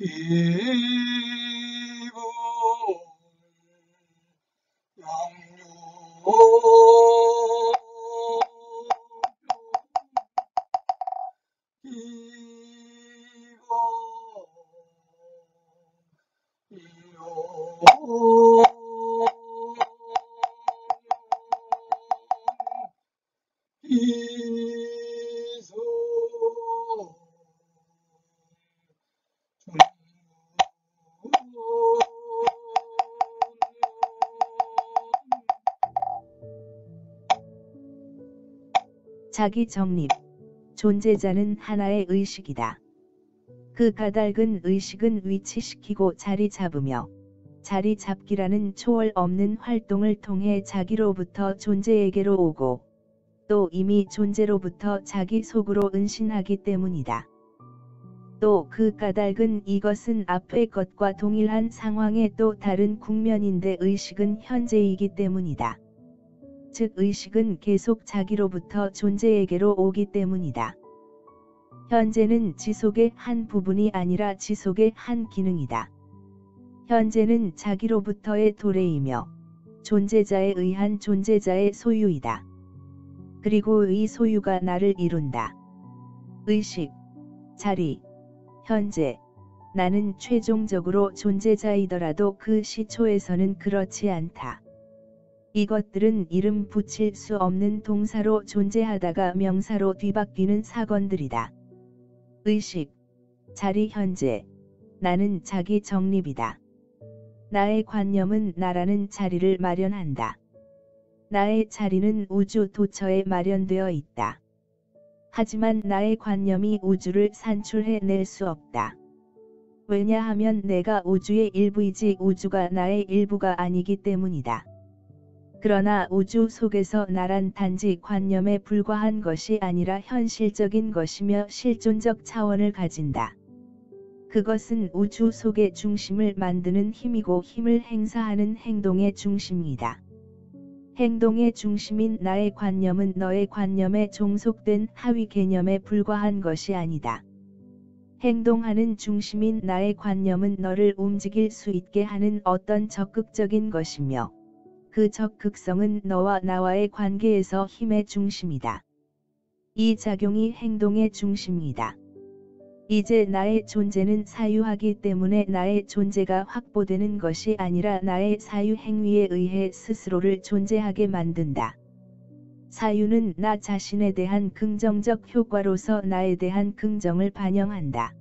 기분 양육 이거 이소 자기 정립. 존재자는 하나의 의식이다. 그 까닭은 의식은 위치시키고 자리 잡으며 자리 잡기라는 초월 없는 활동을 통해 자기로부터 존재에게로 오고 또 이미 존재로부터 자기 속으로 은신하기 때문이다. 또 그 까닭은 이것은 앞의 것과 동일한 상황의 또 다른 국면인데 의식은 현재이기 때문이다. 즉 의식은 계속 자기로부터 존재에게로 오기 때문이다. 현재는 지속의 한 부분이 아니라 지속의 한 기능이다. 현재는 자기로부터의 도래이며 존재자에 의한 존재자의 소유이다. 그리고 이 소유가 나를 이룬다. 의식, 자리, 현재, 나는 최종적으로 존재자이더라도 그 시초에서는 그렇지 않다. 이것들은 이름 붙일 수 없는 동사로 존재하다가 명사로 뒤바뀌는 사건들이다. 의식, 자리, 현재, 나는 자기 정립이다. 나의 관념은 나라는 자리를 마련한다. 나의 자리는 우주 도처에 마련되어 있다. 하지만 나의 관념이 우주를 산출해낼 수 없다. 왜냐하면 내가 우주의 일부이지 우주가 나의 일부가 아니기 때문이다. 그러나 우주 속에서 나란 단지 관념에 불과한 것이 아니라 현실적인 것이며 실존적 차원을 가진다. 그것은 우주 속의 중심을 만드는 힘이고 힘을 행사하는 행동의 중심이다. 행동의 중심인 나의 관념은 너의 관념에 종속된 하위 개념에 불과한 것이 아니다. 행동하는 중심인 나의 관념은 너를 움직일 수 있게 하는 어떤 적극적인 것이며 그 적극성은 너와 나와의 관계에서 힘의 중심이다. 이 작용이 행동의 중심이다. 이제 나의 존재는 사유하기 때문에 나의 존재가 확보되는 것이 아니라 나의 사유 행위에 의해 스스로를 존재하게 만든다. 사유는 나 자신에 대한 긍정적 효과로서 나에 대한 긍정을 반영한다.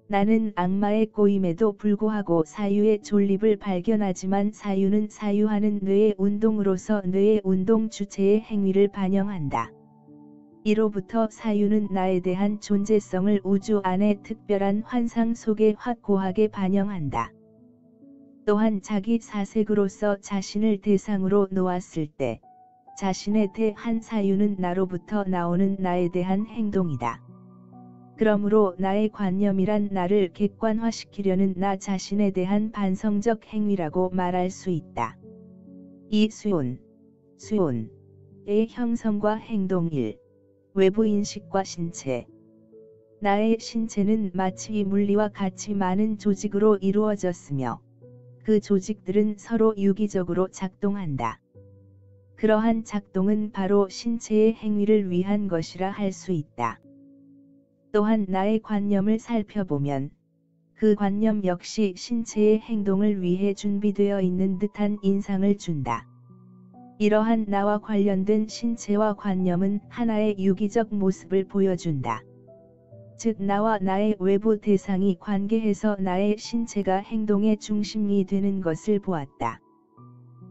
나는 악마의 꼬임에도 불구하고 사유의 존립을 발견하지만 사유는 사유하는 뇌의 운동으로서 뇌의 운동 주체의 행위를 반영한다. 이로부터 사유는 나에 대한 존재성을 우주 안의 특별한 환상 속에 확고하게 반영한다. 또한 자기 사색으로서 자신을 대상으로 놓았을 때 자신에 대한 사유는 나로부터 나오는 나에 대한 행동이다. 그러므로 나의 관념이란 나를 객관화시키려는 나 자신에 대한 반성적 행위라고 말할 수 있다. 이 수온의 형성과 행동 1. 외부 인식과 신체. 나의 신체는 마치 물리와 같이 많은 조직으로 이루어졌으며 그 조직들은 서로 유기적으로 작동한다. 그러한 작동은 바로 신체의 행위를 위한 것이라 할 수 있다. 또한 나의 관념을 살펴보면 그 관념 역시 신체의 행동을 위해 준비되어 있는 듯한 인상을 준다. 이러한 나와 관련된 신체와 관념은 하나의 유기적 모습을 보여준다. 즉 나와 나의 외부 대상이 관계해서 나의 신체가 행동의 중심이 되는 것을 보았다.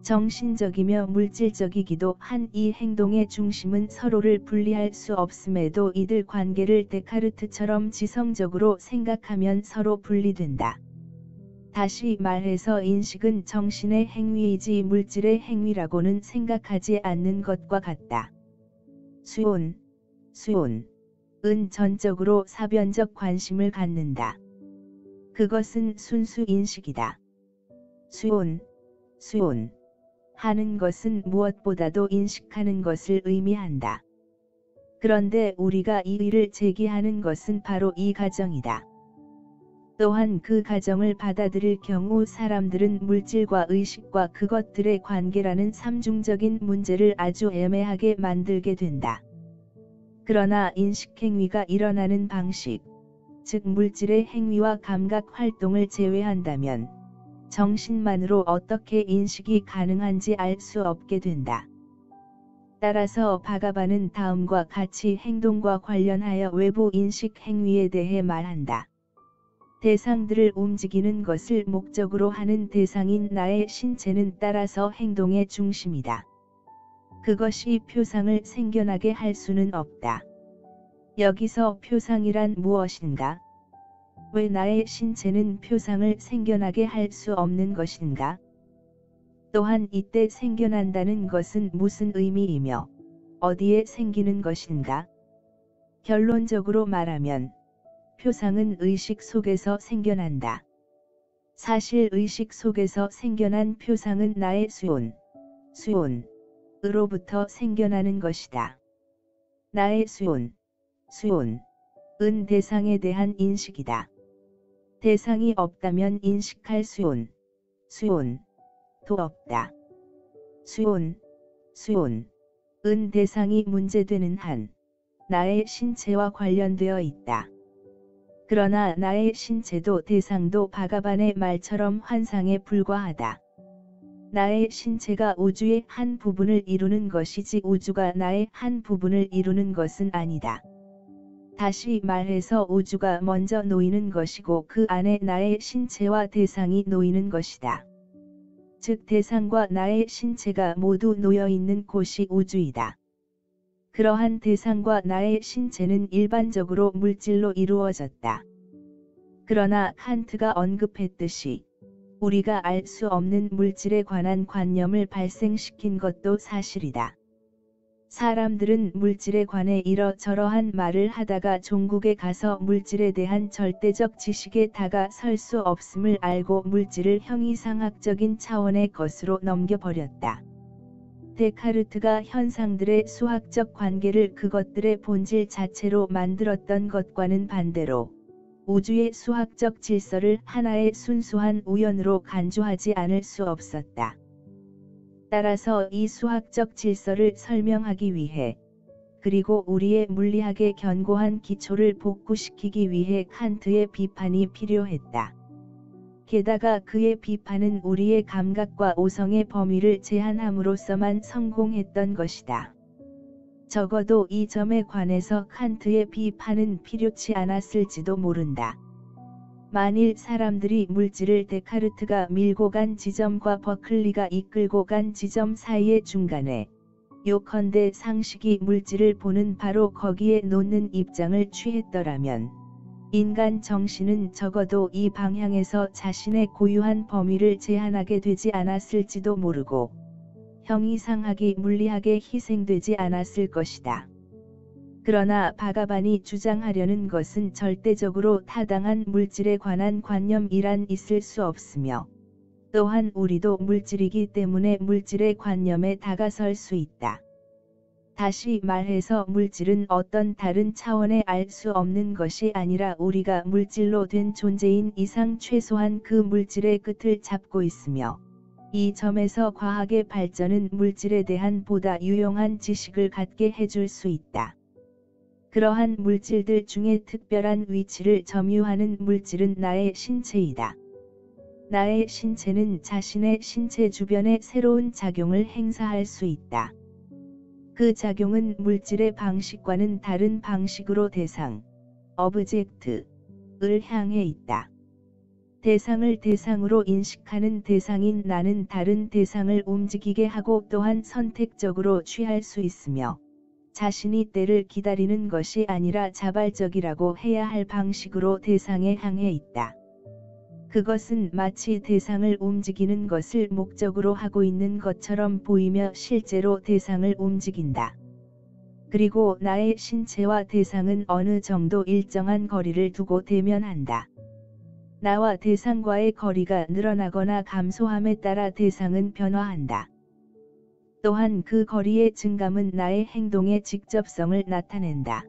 정신적이며 물질적이기도 한 이 행동의 중심은 서로를 분리할 수 없음에도 이들 관계를 데카르트처럼 지성적으로 생각하면 서로 분리된다. 다시 말해서 인식은 정신의 행위이지 물질의 행위라고는 생각하지 않는 것과 같다. 수온은 전적으로 사변적 관심을 갖는다. 그것은 순수 인식이다. 수온 하는 것은 무엇보다도 인식하는 것을 의미한다. 그런데 우리가 이 의를 제기하는 것은 바로 이 가정이다. 또한 그 가정을 받아들일 경우 사람들은 물질과 의식과 그것들의 관계라는 삼중적인 문제를 아주 애매하게 만들게 된다. 그러나 인식행위가 일어나는 방식, 즉 물질의 행위와 감각 활동을 제외한다면 정신만으로 어떻게 인식이 가능한지 알 수 없게 된다. 따라서 바가바는 다음과 같이 행동과 관련하여 외부 인식 행위에 대해 말한다. 대상들을 움직이는 것을 목적으로 하는 대상인 나의 신체는 따라서 행동의 중심이다. 그것이 표상을 생겨나게 할 수는 없다. 여기서 표상이란 무엇인가? 왜 나의 신체는 표상을 생겨나게 할 수 없는 것인가? 또한 이때 생겨난다는 것은 무슨 의미이며 어디에 생기는 것인가? 결론적으로 말하면 표상은 의식 속에서 생겨난다. 사실 의식 속에서 생겨난 표상은 나의 수온으로부터 생겨나는 것이다. 나의 수온은 대상에 대한 인식이다. 대상이 없다면 인식할 수온도 없다. 수온은 대상이 문제되는 한 나의 신체와 관련되어 있다. 그러나 나의 신체도 대상도 바가반의 말처럼 환상에 불과하다. 나의 신체가 우주의 한 부분을 이루는 것이지 우주가 나의 한 부분을 이루는 것은 아니다. 다시 말해서 우주가 먼저 놓이는 것이고 그 안에 나의 신체와 대상이 놓이는 것이다. 즉 대상과 나의 신체가 모두 놓여 있는 곳이 우주이다. 그러한 대상과 나의 신체는 일반적으로 물질로 이루어졌다. 그러나 칸트가 언급했듯이 우리가 알 수 없는 물질에 관한 관념을 발생시킨 것도 사실이다. 사람들은 물질에 관해 이러저러한 말을 하다가 종국에 가서 물질에 대한 절대적 지식에 다가설 수 없음을 알고 물질을 형이상학적인 차원의 것으로 넘겨버렸다. 데카르트가 현상들의 수학적 관계를 그것들의 본질 자체로 만들었던 것과는 반대로 우주의 수학적 질서를 하나의 순수한 우연으로 간주하지 않을 수 없었다. 따라서 이 수학적 질서를 설명하기 위해 그리고 우리의 물리학의 견고한 기초를 복구시키기 위해 칸트의 비판이 필요했다. 게다가 그의 비판은 우리의 감각과 오성의 범위를 제한함으로써만 성공했던 것이다. 적어도 이 점에 관해서 칸트의 비판은 필요치 않았을지도 모른다. 만일 사람들이 물질을 데카르트가 밀고 간 지점과 버클리가 이끌고 간 지점 사이의 중간에 요컨대 상식이 물질을 보는 바로 거기에 놓는 입장을 취했더라면 인간 정신은 적어도 이 방향에서 자신의 고유한 범위를 제한하게 되지 않았을지도 모르고 형이상학이 물리학에 희생되지 않았을 것이다. 그러나 바가반이 주장하려는 것은 절대적으로 타당한 물질에 관한 관념이란 있을 수 없으며 또한 우리도 물질이기 때문에 물질의 관념에 다가설 수 있다. 다시 말해서 물질은 어떤 다른 차원의 알 수 없는 것이 아니라 우리가 물질로 된 존재인 이상 최소한 그 물질의 끝을 잡고 있으며 이 점에서 과학의 발전은 물질에 대한 보다 유용한 지식을 갖게 해줄 수 있다. 그러한 물질들 중에 특별한 위치를 점유하는 물질은 나의 신체이다. 나의 신체는 자신의 신체 주변에 새로운 작용을 행사할 수 있다. 그 작용은 물질의 방식과는 다른 방식으로 대상, object를 향해 있다. 대상을 대상으로 인식하는 대상인 나는 다른 대상을 움직이게 하고 또한 선택적으로 취할 수 있으며 자신이 때를 기다리는 것이 아니라 자발적이라고 해야 할 방식으로 대상에 향해 있다. 그것은 마치 대상을 움직이는 것을 목적으로 하고 있는 것처럼 보이며 실제로 대상을 움직인다. 그리고 나의 신체와 대상은 어느 정도 일정한 거리를 두고 대면한다. 나와 대상과의 거리가 늘어나거나 감소함에 따라 대상은 변화한다. 또한 그 거리의 증감은 나의 행동의 직접성을 나타낸다.